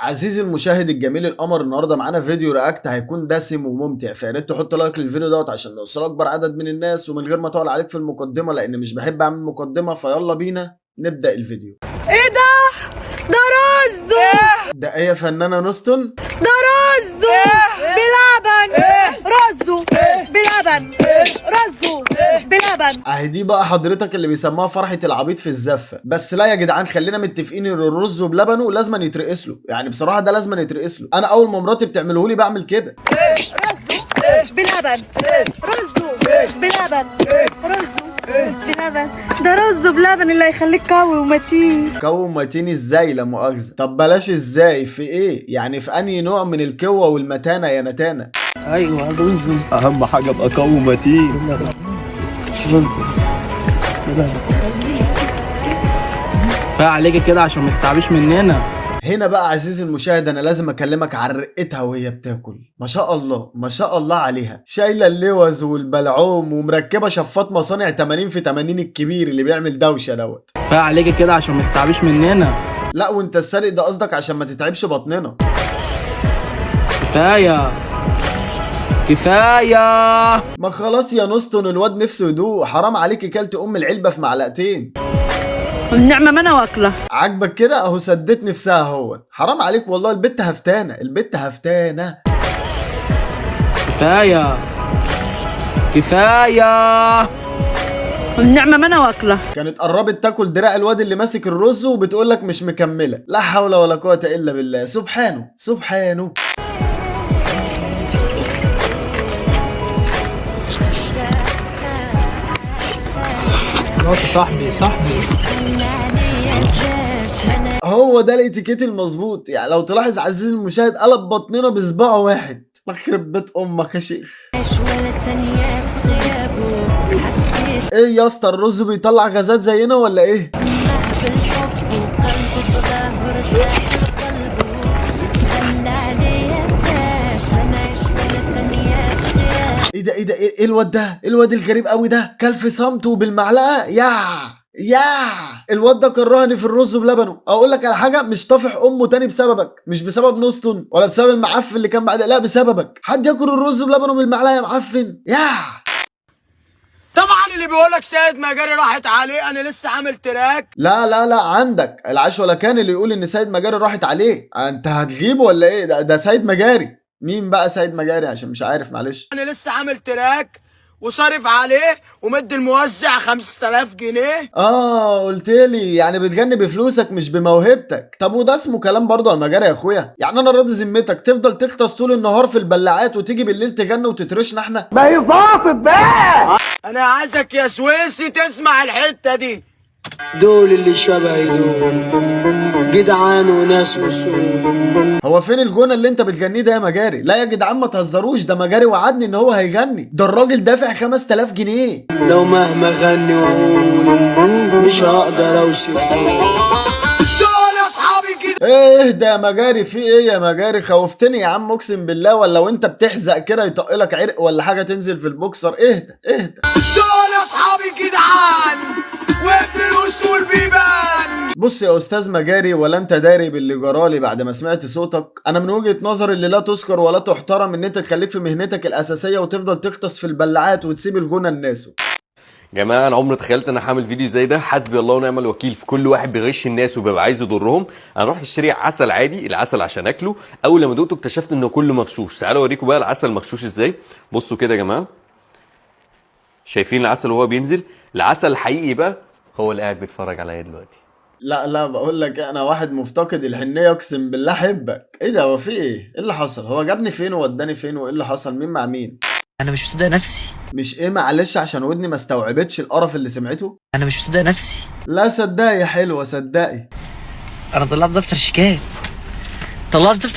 عزيزي المشاهد الجميل القمر، النهارده معانا فيديو رياكت هيكون دسم وممتع، فيا ريت تحط لايك للفيديو دوت عشان نوصل اكبر عدد من الناس، ومن غير ما اطول عليك في المقدمه لان مش بحب اعمل مقدمه. فيلا بينا نبدا الفيديو. ايه ده رزو. ده ايه يا فنانه نوستون؟ ده رزو بلبن. رزو بلبن. رزو بلبن. اهي دي بقى حضرتك اللي بيسموها فرحه العبيط في الزفه. بس لا يا جدعان، خلينا متفقين ان الرز بلبنه لازم يترقص له، يعني بصراحه ده لازم يترقص له. انا اول ما مراتي بتعمله لي بعمل كده. رزو بلبن. رزو بلبن. رزو بلبن. ده رز بلبن اللي هيخليك قوي ومتين. قوي ومتين ازاي؟ لا مؤاخذه. طب بلاش ازاي، في ايه يعني؟ في انهي نوع من القوه والمتانه يا نتانه؟ ايوه رز، اهم حاجه ابقى قوي ومتين. رز كفايه عليك كده عشان ما تتعبيش مننا. هنا بقى عزيزي المشاهد انا لازم اكلمك عن رقتها وهي بتاكل. ما شاء الله ما شاء الله عليها، شايله اللوز والبلعوم ومركبه شفاط مصانع 80 في 80 الكبير اللي بيعمل دوشه دوت. كفايه عليك كده عشان ما تتعبيش مننا. لا وانت السارق ده قصدك عشان ما تتعبش بطننا. كفايه كفايه. ما خلاص يا نوستون، الواد نفسه يدوق. حرام عليكي كلت العلبه في معلقتين. والنعمة ما انا واكله. عاجبك كده اهو؟ سدت نفسها هو. حرام عليك والله، البت هفتانه البت هفتانه. كفايه كفايه. والنعمة ما انا واكله. كانت قربت تاكل دراع الواد اللي ماسك الرز وبتقول لك مش مكمله. لا حول ولا قوه الا بالله، سبحانه سبحانه. صاحبي هو ده الاتيكيت المظبوط. يعني لو تلاحظ عزيزي المشاهد قلب بطننا بصباع واحد. يخرب بيت امك يا شيخ. ايه يا اسطى، الرز بيطلع غازات زينا ولا ايه؟ ايه ده ايه الواد ده؟ الواد الغريب قوي ده كل في صمته بالمعلقه. يا الواد ده كرهني في الرز بلبنه. اقول لك على حاجه، مش طافح امه تاني بسببك. مش بسبب نوستون ولا بسبب المعفن اللي كان بعد، لا بسببك. حد ياكل الرز بلبنه بالمعلقه يا معفن؟ طبعا اللي بيقولك سيد مجاري راحت عليه، انا لسه عامل تراك. لا عندك العيش ولا كان اللي يقول ان سيد مجاري راحت عليه؟ انت هتغيب ولا ايه؟ ده سيد مجاري. مين بقى سيد مجاري؟ عشان مش عارف معلش. انا لسه عامل تراك وصارف عليه ومد الموزع 5000 جنيه. قلت لي يعني بتغني بفلوسك مش بموهبتك. طب وده اسمه كلام برضه يا مجاري يا اخويا؟ يعني انا راضي ذمتك تفضل تغطس طول النهار في البلاعات وتيجي بالليل تغني وتترشنا احنا؟ ما هي ظابط بقى. انا عايزك يا سويسي تسمع الحته دي. دول اللي شبهي دول جدعان وناس وسود. هو فين الغنى اللي انت بتغنيه ده يا مجاري؟ لا يا جدعان ما تهزروش، ده مجاري وعدني ان هو هيغني. ده الراجل دافع 5000 جنيه. لو مهما غني واقول مش هقدر اوصف. دول اصحابي كده. ايه ده يا مجاري؟ في ايه يا مجاري؟ خوفتني يا عم اقسم بالله. ولا وانت بتحزق كده يطقلك عرق ولا حاجه تنزل في البوكسر؟ اهدى. دول اصحابي جدعان وابن الاصول بيبان. بص يا استاذ مجاري، ولا انت داري باللي جرالي بعد ما سمعت صوتك؟ انا من وجهة نظري اللي لا تذكر ولا تحترم ان انت تخليك في مهنتك الاساسيه وتفضل تغطس في البلاعات وتسيب الغنى لناسه. جماعه انا عمري تخيلت ان انا هعمل فيديو زي ده. حسبي الله ونعم الوكيل في كل واحد بيغش الناس وبيبقى عايز يضرهم. انا رحت اشتري عسل عادي، العسل عشان اكله. اول لما دقته اكتشفت انه كله مغشوش. تعالوا اوريكم بقى العسل مغشوش ازاي. بصوا كده يا جماعه، شايفين العسل وهو بينزل؟ العسل الحقيقي بقى هو اللي قاعد بيتفرج عليا دلوقتي. لا بقول لك انا واحد مفتقد الحنيه اقسم بالله. احبك. ايه ده؟ هو في ايه اللي حصل؟ هو جابني فين ووداني فين وايه اللي حصل؟ مين مع مين؟ انا مش مصدق نفسي. مش ايه؟ معلش عشان ودني ما استوعبتش القرف اللي سمعته. انا مش مصدق نفسي. لا صدقي يا حلوه صدقي. انا طلعت دفتر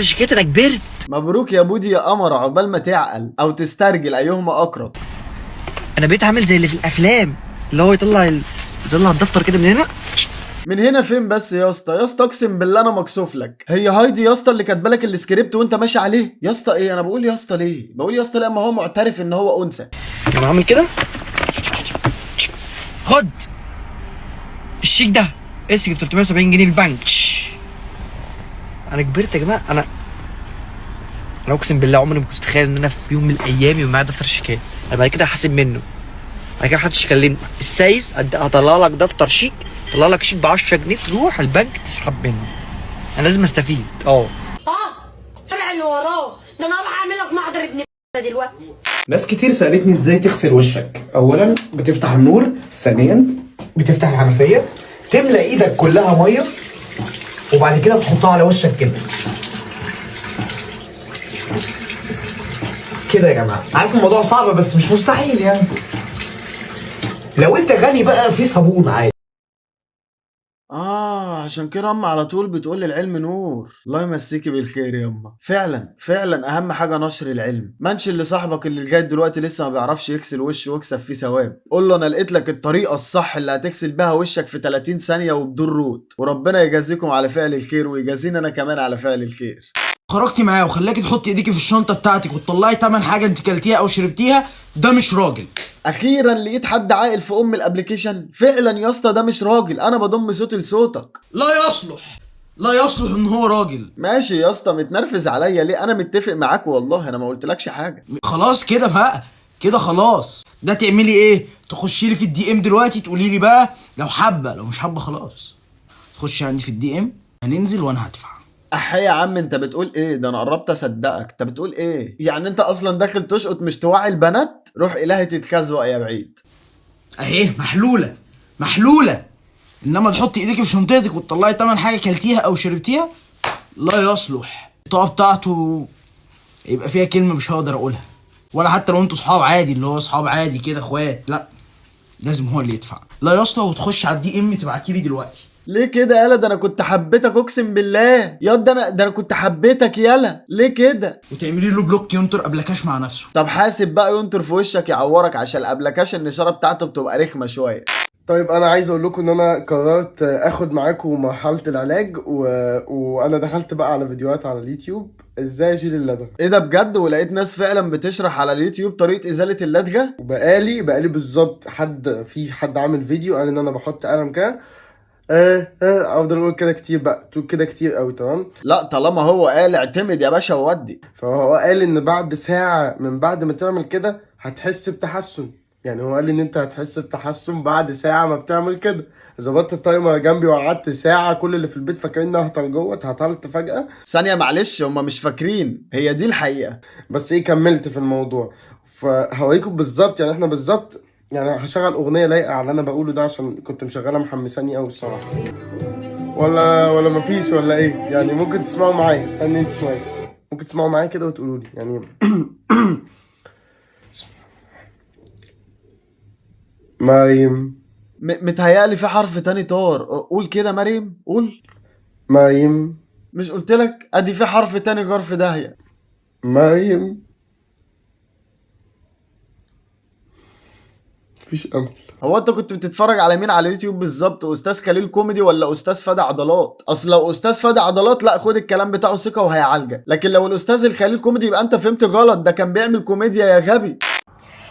شيكات. انا كبرت. مبروك يا بودي يا قمر، عقبال ما تعقل او تسترجل ايهما اقرب. انا بقيت عامل زي اللي في الافلام، اللي هو يطلع الدفتر كده من هنا. من هنا فين بس يا اسطى؟ يا اسطى اقسم بالله انا مكسوف لك. هي هايدي يا اسطى اللي كاتبه لك السكريبت وانت ماشي عليه؟ يا اسطى ايه؟ انا بقول يا اسطى ليه؟ بقول يا اسطى ليه؟ ما هو معترف ان هو انثى. انا عامل كده. خد الشيك ده اسكب 370 جنيه البنك. انا كبرت يا جماعه. انا اقسم بالله عمري ما كنت اتخيل ان انا في يوم من الايام يبقى معايا دفتر شيكات. انا بعد كده هحاسب منه، بعد كده محدش يكلمني. السايس هطلع لك دفتر شيك، طلع لك شيك ب 10 جنيه تروح البنك تسحب منه. انا لازم استفيد. طلع اللي وراه ده، انا راح اعمل لك محضر ابن دلوقتي. ناس كتير سألتني ازاي تغسل وشك. اولا بتفتح النور، ثانيا بتفتح الحنفية، تملى ايدك كلها مية، وبعد كده بتحطها على وشك كده كده. يا جماعة عارف الموضوع صعب بس مش مستحيل يعني. لو انت غني بقى في صابون عادي. عشان كده أما على طول بتقول لي العلم نور. الله يمسيكي بالخير يا أما. فعلا فعلا أهم حاجة نشر العلم. منش اللي صاحبك اللي لغاية دلوقتي لسه ما بيعرفش يغسل وشه ويكسب فيه ثواب، قول له أنا لقيت لك الطريقة الصح اللي هتغسل بها وشك في 30 ثانية وبدون روت، وربنا يجازيكم على فعل الخير ويجازينا أنا كمان على فعل الخير. خرجتي معاه وخلاكي تحطي ايديكي في الشنطه بتاعتك وتطلعي تمن حاجه انت كلتيها او شربتيها، ده مش راجل. اخيرا لقيت حد عاقل في الابليكيشن. فعلا يا اسطى ده مش راجل، انا بضم صوتي لصوتك. لا يصلح، لا يصلح ان هو راجل. ماشي يا اسطى، متنرفز عليا ليه؟ انا متفق معاك والله، انا ما قلتلكش حاجه. خلاص كده بقى، كده خلاص. ده تعملي ايه؟ تخشي لي في الدي ام دلوقتي تقولي لي بقى لو حابه، لو مش حابه خلاص تخشي عندي في الدي ام، هننزل وانا هدفع. يا عم انت بتقول ايه؟ ده انا قربت اصدقك. انت بتقول ايه؟ يعني انت اصلا داخل تشقط مش توعي البنات؟ روح الهي تتخزوق يا بعيد. اهي محلوله محلوله، انما تحطي ايديكي في شنطتك وتطلعي تمن حاجه كلتيها او شربتيها لا يصلح. الطاقه بتاعته يبقى فيها كلمه مش هقدر اقولها، ولا حتى لو انتوا صحاب عادي، اللي هو صحاب عادي كده اخوات، لا لازم هو اللي يدفع. لا يصلح. وتخش على الدي ام تبعتيلي دلوقتي. ليه كده يالا؟ ده انا كنت حبيتك اقسم بالله يا ده انا كنت حبيتك يالا. ليه كده؟ وتعملي له بلوك ينطر ابلكاش مع نفسه. طب حاسب بقى ينطر في وشك يعورك، عشان الابلكاش النشاره بتاعته بتبقى رخمه شويه. طيب انا عايز اقول لكم ان انا قررت اخد معاكم مرحله العلاج وانا دخلت بقى على فيديوهات على اليوتيوب ازاي اشيل اللدغه. ايه ده بجد؟ ولقيت ناس فعلا بتشرح على اليوتيوب طريقه ازاله اللدغه؟ وبقالي بالظبط في حد عامل فيديو قال ان انا بحط قلم كده افضل اقول كده كتير بقى، تقول كده كتير قوي. تمام؟ لا طالما هو قال اعتمد يا باشا وودي. فهو قال ان بعد ساعه من بعد ما تعمل كده هتحس بتحسن. يعني هو قال لي ان انت هتحس بتحسن بعد ساعه ما بتعمل كده. ظبطت التايمر جنبي وقعدت ساعه، كل اللي في البيت فاكرين هطل جوه، اتهطلت فجاه. ثانيه معلش، هما مش فاكرين، هي دي الحقيقه. بس ايه، كملت في الموضوع فهوريكم بالظبط. يعني احنا بالظبط، يعني هشغل اغنيه لايقه على اللي انا بقوله ده عشان كنت مشغلها محمساني قوي الصراحه. ولا مفيش ولا ايه؟ يعني ممكن تسمعوا معايا. استني انت شويه، ممكن تسمعوا معايا كده وتقولوا لي يعني. مريم. متهيألي في حرف تاني طار. قول كده مريم، قول. مريم. مش قلتلك ادي في حرف تاني غير في داهيه. مريم. مفيش امل. هو انت كنت بتتفرج على مين على اليوتيوب بالظبط؟ استاذ خليل كوميدي ولا استاذ فادي عضلات؟ اصل لو استاذ فادي عضلات لا خد الكلام بتاعه ثقه وهيعالجك، لكن لو الاستاذ الخليل كوميدي يبقى انت فهمت غلط. ده كان بيعمل كوميديا يا غبي.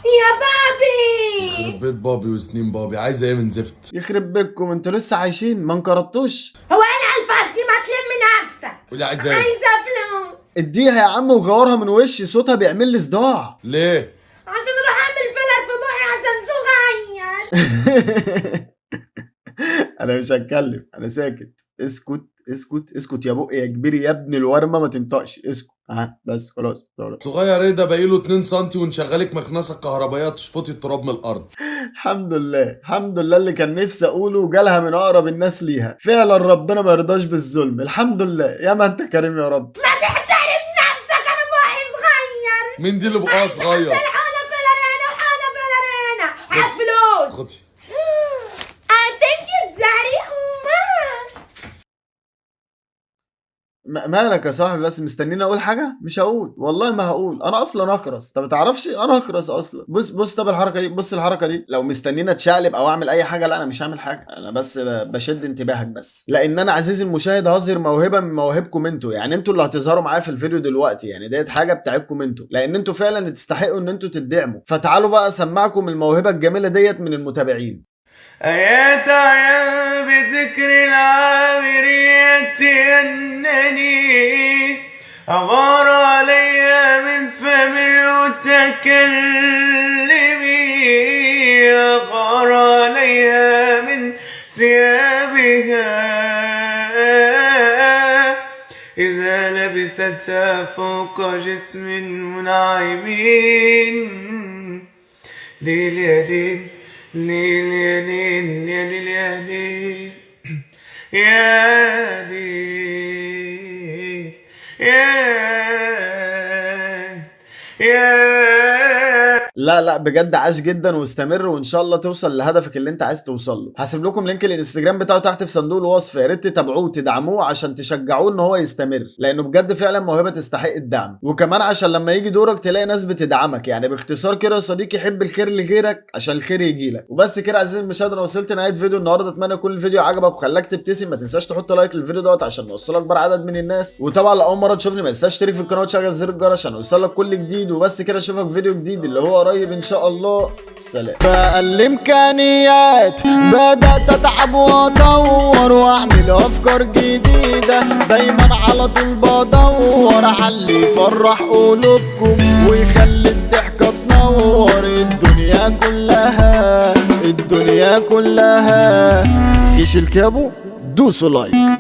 يا بابي يخرب بيت بابي وسنين بابي، عايزه ايه من زفت؟ يخرب بيتكم انتوا لسه عايشين ما انقرضتوش. هو انا الفاظ دي؟ ما تلم نفسك. قولي عايزه ايه؟ عايزه فلوس. اديها يا عم وغورها من وشي، صوتها بيعمل لي صداع. ليه؟ عشان اروح اعمل فيلر في بقي عشان صغير. انا مش هتكلم، انا ساكت. اسكت اسكت اسكت يا بقي يا كبير يا ابن الورمه، ما تنطقش، اسكت. بس خلاص. صغير ايه ده؟ باقيله 2 سم ونشغلك مكنسه كهربائيه تشفطي التراب من الارض. الحمد لله الحمد لله، اللي كان نفسي اقوله وجالها من اقرب الناس ليها. فعلا ربنا ما يرضاش بالظلم. الحمد لله. يا ما انت كريم يا رب. ما تحترم نفسك، انا بقي صغير. مين دي اللي بقاها صغير؟ حانا فيلر هنا وحانا فيلر هنا. هات فلوس. خدي. ثانك يو داري. مالك يا صاحبي؟ بس مستنيني اقول حاجه؟ مش هقول والله، ما هقول. انا اصلا اخرس. انت ما تعرفش انا اخرس اصلا. بص طب الحركه دي، بص الحركه دي. لو مستنيني اتشقلب او اعمل اي حاجه، لا انا مش هعمل حاجه. انا بس بشد انتباهك بس، لان انا عزيزي المشاهد هظهر موهبه من مواهبكم انتوا. يعني انتوا اللي هتظهروا معايا في الفيديو دلوقتي، يعني ديت حاجه بتاعتكم انتوا، لان انتوا فعلا تستحقوا ان انتوا تدعموا. فتعالوا بقى اسمعكم الموهبه الجميله ديت من المتابعين. أيتعيا بذكر العابرية أنني أغار علي من فم المتكلم، أغار عليها من ثيابها إذا لبستها فوق جسم منعمين. ليل يا ليل ليل يا ليل يا ليل يا ليل يا ليل يا لا بجد عاش جدا، واستمر وان شاء الله توصل لهدفك اللي انت عايز توصل له. هسيب لكم لينك الانستجرام بتاعه تحت في صندوق الوصف، يا ريت تتابعوه وتدعموه عشان تشجعوه ان هو يستمر، لانه بجد فعلا موهبه تستحق الدعم، وكمان عشان لما يجي دورك تلاقي ناس بتدعمك. يعني باختصار كده يا صديقي، حب الخير لغيرك عشان الخير يجي لك. وبس كده عزيزي المشاهد، انا وصلت نهايه فيديو النهارده. اتمنى يكون الفيديو عجبك وخلاك تبتسم. ما تنساش تحط لايك للفيديو دوت عشان نوصل اكبر عدد من الناس، وطبعا لو اول مره تشوفني ما تنساش تشترك في القناه وتشغل زر الجرس عشان يوصلك كل جديد. وبس كده اشوفك في فيديو جديد اللي هو قريب ان شاء الله. سلام. بقى الامكانيات بدات اتعب وادور واعمل افكار جديده، دايما على طول بدور على اللي يفرح قلوبكم ويخلي الضحكه تنور الدنيا كلها. الدنيا كلها. جيش الكابو دوسوا لايك.